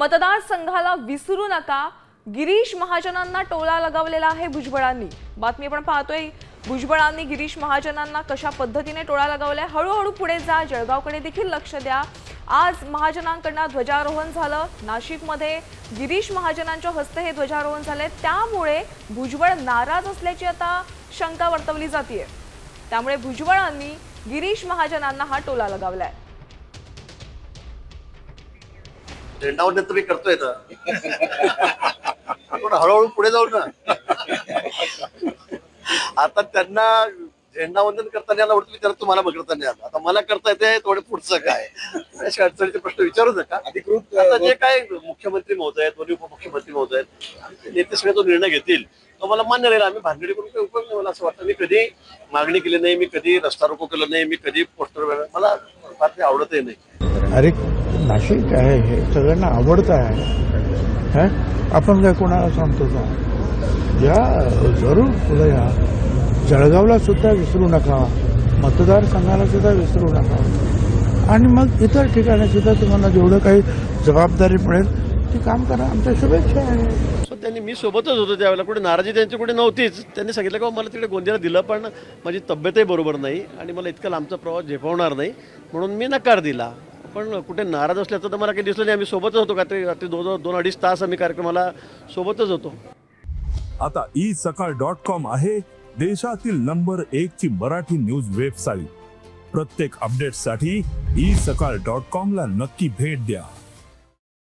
मतदारसंघाला विसरू नका, गिरीश महाजनांना टोला लगावलेला आहे भुजबळांनी। बातमी आपण पाहतोय, भुजबळांनी गिरीश महाजनांना कशा पद्धतीने टोला लगावलाय। हळूहळू पुढे जा, जळगावकडे देखील लक्ष द्या। आज महाजनांकडून ध्वजारोहण झालं। नाशिकमध्ये गिरीश महाजनांच्या हस्ते हे ध्वजारोहण झाले, त्यामुळे भुजबळ नाराज असल्याची आता शंका वर्तवली जाते। त्यामुळे भुजबळांनी गिरीश महाजनांना हा टोला लगावलाय। झेंडावंदन तुम्ही करतोय ना, आपण हळूहळू पुढे जाऊ ना। आता त्यांना झेंडावंदन करताना यायला आवडतं, त्याला तुम्हाला करताना आलं, आता मला करता येते थोडे पुढचं काय, अशा अडचणीचे प्रश्न विचारू नका। अधिकृत आता जे काय मुख्यमंत्री महोदय आहेत, दोन्ही उपमुख्यमंत्री महोदय आहेत, नेते सगळे तो निर्णय घेतील तो मला मान्य राहील। आम्ही भानगडी करून काही उपयोग नाही। मला असं वाटतं, मी कधी मागणी केली नाही, मी कधी रस्ता रोको केलं नाही, मी कधी पोस्टर, मला फार ते आवडतही नाही। अरे नाशिक आहे, हे सगळ्यांना आवडतं आहे। आपण काय कोणाला सांगतो का? या जरूर पुढे या। जळगावला सुद्धा विसरू नका, मतदारसंघाला सुद्धा विसरू नका, आणि मग इतर ठिकाणी सुद्धा तुम्हाला जेवढं काही जबाबदारी मिळेल ती काम करा। आमच्या शुभेच्छा आहे। त्यांनी मी सोबतच होतो त्यावेळेला, कुठे नाराजी त्यांची कुठे नव्हतीच। त्यांनी सांगितलं की मला तिकडे गोंदियाला दिलं, पण माझी तब्येतही बरोबर नाही आणि मला इतका लांबचा प्रवास झेपवणार नाही, म्हणून मी नकार दिला। पण कुठे नाराज असल्याचं तर मला काही दिसलं नाही। आम्ही सोबतच होतो, रात्री 2-2.5 तास आम्ही कार्यक्रमाला सोबतच होतो। आता isakal.com आहे देशातील नंबर 1 ची मराठी न्यूज वेबसाईट। प्रत्येक अपडेटसाठी isakal.com ला नक्की भेट द्या।